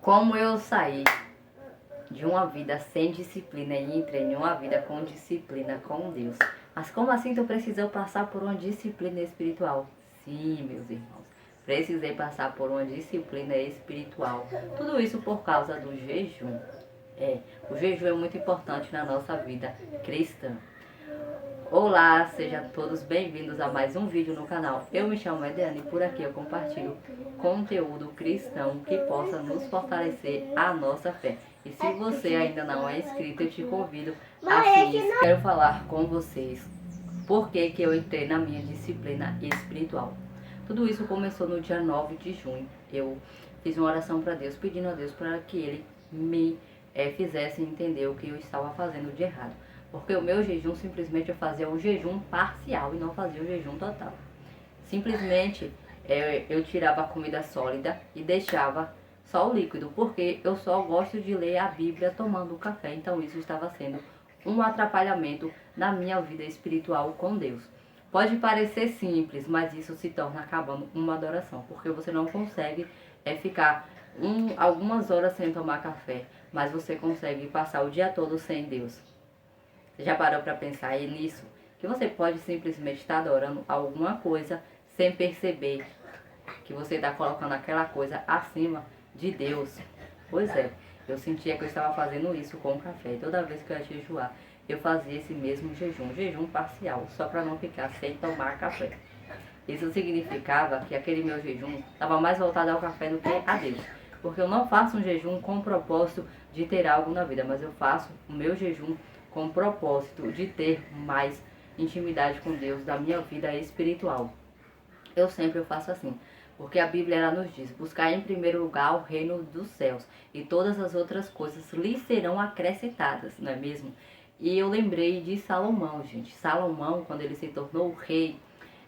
Como eu saí de uma vida sem disciplina e entrei em uma vida com disciplina com Deus. Mas como assim tu precisou passar por uma disciplina espiritual? Sim, meus irmãos, precisei passar por uma disciplina espiritual. Tudo isso por causa do jejum. O jejum é muito importante na nossa vida cristã. Olá, sejam todos bem-vindos a mais um vídeo no canal. Eu me chamo Ediane e por aqui eu compartilho conteúdo cristão que possa nos fortalecer a nossa fé. E se você ainda não é inscrito, eu te convido a se inscrever. Quero falar com vocês por que eu entrei na minha disciplina espiritual. Tudo isso começou no dia 9 de junho. Eu fiz uma oração para Deus, pedindo a Deus para que Ele me fizesse entender o que eu estava fazendo de errado. Porque o meu jejum, simplesmente eu fazia um jejum parcial e não fazia um jejum total. Simplesmente eu tirava a comida sólida e deixava só o líquido, porque eu só gosto de ler a Bíblia tomando café. Então isso estava sendo um atrapalhamento na minha vida espiritual com Deus. Pode parecer simples, mas isso se torna acabando uma adoração, porque você não consegue ficar algumas horas sem tomar café, mas você consegue passar o dia todo sem Deus. Você já parou para pensar aí nisso? Que você pode simplesmente estar adorando alguma coisa sem perceber que você está colocando aquela coisa acima de Deus. Pois é, eu sentia que eu estava fazendo isso com o café. E toda vez que eu ia jejuar, eu fazia esse mesmo jejum parcial, só para não ficar sem tomar café. Isso significava que aquele meu jejum estava mais voltado ao café do que a Deus. Porque eu não faço um jejum com o propósito de ter algo na vida, mas eu faço o meu jejum com o propósito de ter mais intimidade com Deus da minha vida espiritual. Eu sempre faço assim, porque a Bíblia ela nos diz: buscar em primeiro lugar o reino dos céus e todas as outras coisas lhe serão acrescentadas, não é mesmo? E eu lembrei de Salomão, gente. Salomão, quando ele se tornou rei,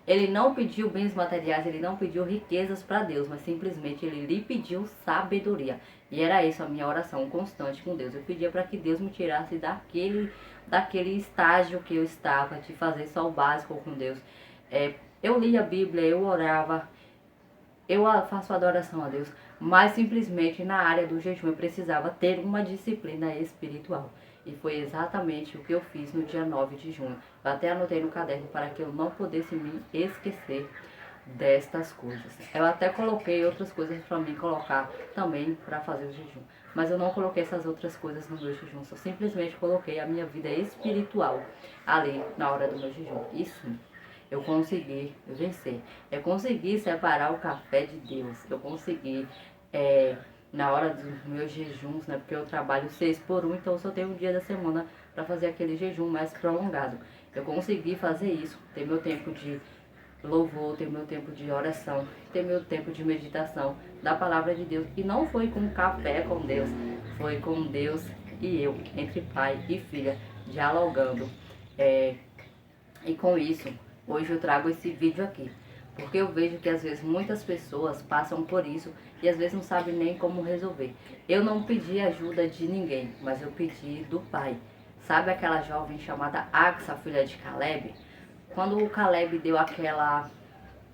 ele não pediu bens materiais, ele não pediu riquezas para Deus, mas simplesmente ele lhe pediu sabedoria. E era isso a minha oração constante com Deus. Eu pedia para que Deus me tirasse daquele estágio que eu estava, de fazer só o básico com Deus. Eu lia a Bíblia, eu orava, eu faço adoração a Deus, mas simplesmente na área do jejum eu precisava ter uma disciplina espiritual. E foi exatamente o que eu fiz no dia 9 de junho. Eu até anotei no caderno para que eu não pudesse me esquecer destas coisas. Eu até coloquei outras coisas para mim colocar também para fazer o jejum. Mas eu não coloquei essas outras coisas no meu jejum. Só simplesmente coloquei a minha vida espiritual ali na hora do meu jejum. Isso eu consegui vencer. Eu consegui separar o café de Deus. Eu consegui, na hora dos meus jejuns, né? Porque eu trabalho 6 por 1, então eu só tenho um dia da semana para fazer aquele jejum mais prolongado. Eu consegui fazer isso, ter meu tempo de louvor, ter meu tempo de oração, ter meu tempo de meditação da palavra de Deus. E não foi com café com Deus, foi com Deus e eu, entre pai e filha, dialogando. E com isso, hoje eu trago esse vídeo aqui, porque eu vejo que às vezes muitas pessoas passam por isso e às vezes não sabem nem como resolver. Eu não pedi ajuda de ninguém, mas eu pedi do Pai. Sabe aquela jovem chamada Axa, filha de Caleb? Quando o Caleb deu aquela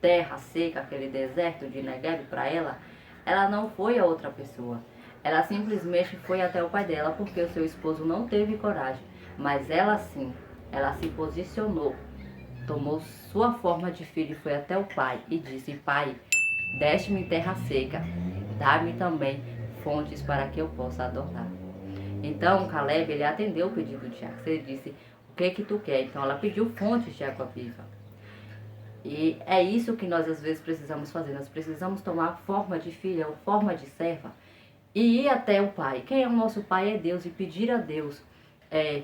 terra seca, aquele deserto de Negev para ela, ela não foi a outra pessoa. Ela simplesmente foi até o pai dela porque o seu esposo não teve coragem. Mas ela sim, ela se posicionou, tomou sua forma de filho e foi até o pai e disse: Pai, deste-me terra seca, dá-me também fontes para que eu possa adorar. Então Caleb, ele atendeu o pedido de Axa. Ele disse: o que que tu quer? Então ela pediu fontes de água viva. E é isso que nós às vezes precisamos fazer. Nós precisamos tomar forma de filha ou forma de serva e ir até o Pai. Quem é o nosso Pai é Deus, e pedir a Deus.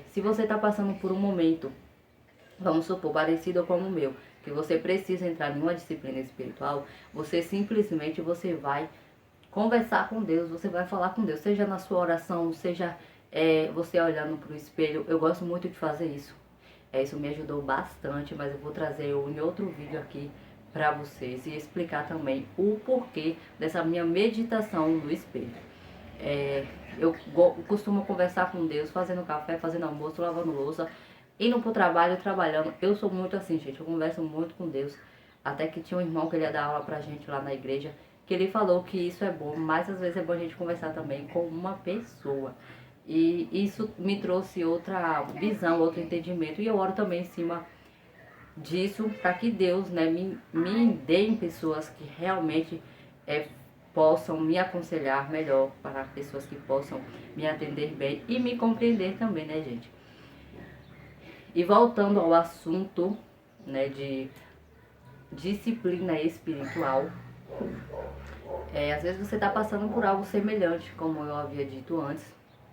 Se você está passando por um momento, vamos supor, parecido com o meu, que você precisa entrar em uma disciplina espiritual, você simplesmente vai conversar com Deus, você vai falar com Deus, seja na sua oração, seja você olhando para o espelho. Eu gosto muito de fazer isso. Isso me ajudou bastante, mas eu vou trazer em outro vídeo aqui para vocês e explicar também o porquê dessa minha meditação no espelho. Eu costumo conversar com Deus fazendo café, fazendo almoço, lavando louça, indo pro trabalho, trabalhando. Eu sou muito assim, gente, eu converso muito com Deus. Até que tinha um irmão que ele ia dar aula pra gente lá na igreja, que ele falou que isso é bom, mas às vezes é bom a gente conversar também com uma pessoa. E isso me trouxe outra visão, outro entendimento. E eu oro também em cima disso para que Deus, né, me dê pessoas que realmente possam me aconselhar melhor, para pessoas que possam me atender bem e me compreender também, né, gente? E voltando ao assunto, né, de disciplina espiritual, às vezes você está passando por algo semelhante, como eu havia dito antes,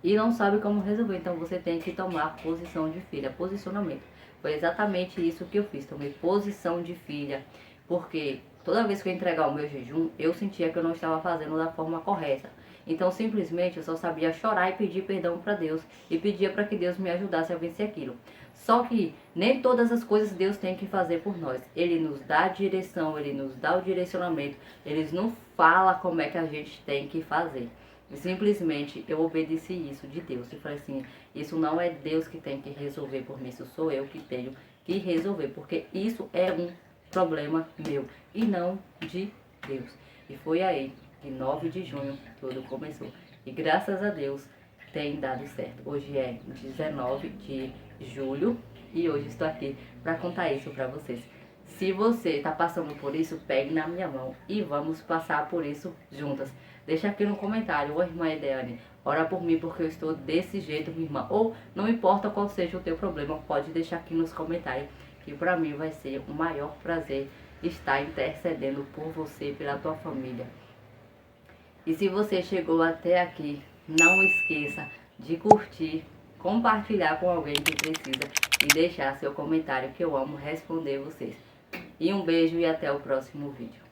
e não sabe como resolver. Então você tem que tomar posição de filha, posicionamento. Foi exatamente isso que eu fiz, tomei posição de filha, porque toda vez que eu entregar o meu jejum, eu sentia que eu não estava fazendo da forma correta. Então simplesmente eu só sabia chorar e pedir perdão para Deus, e pedia para que Deus me ajudasse a vencer aquilo. Só que nem todas as coisas Deus tem que fazer por nós. Ele nos dá a direção, Ele nos dá o direcionamento, Ele não fala como é que a gente tem que fazer. E simplesmente eu obedeci isso de Deus. E falei assim, isso não é Deus que tem que resolver por mim, isso sou eu que tenho que resolver. Porque isso é um problema meu e não de Deus. E foi aí que 9 de junho tudo começou. E graças a Deus tem dado certo. Hoje é 19 de julho e hoje estou aqui para contar isso para vocês. Se você está passando por isso, pegue na minha mão e vamos passar por isso juntas. Deixa aqui no comentário, ô irmã Edeane, ora por mim porque eu estou desse jeito, minha irmã. Ou não importa qual seja o teu problema, pode deixar aqui nos comentários, que para mim vai ser o maior prazer estar intercedendo por você e pela tua família. E se você chegou até aqui, não esqueça de curtir, compartilhar com alguém que precisa e deixar seu comentário, que eu amo responder vocês. E um beijo e até o próximo vídeo.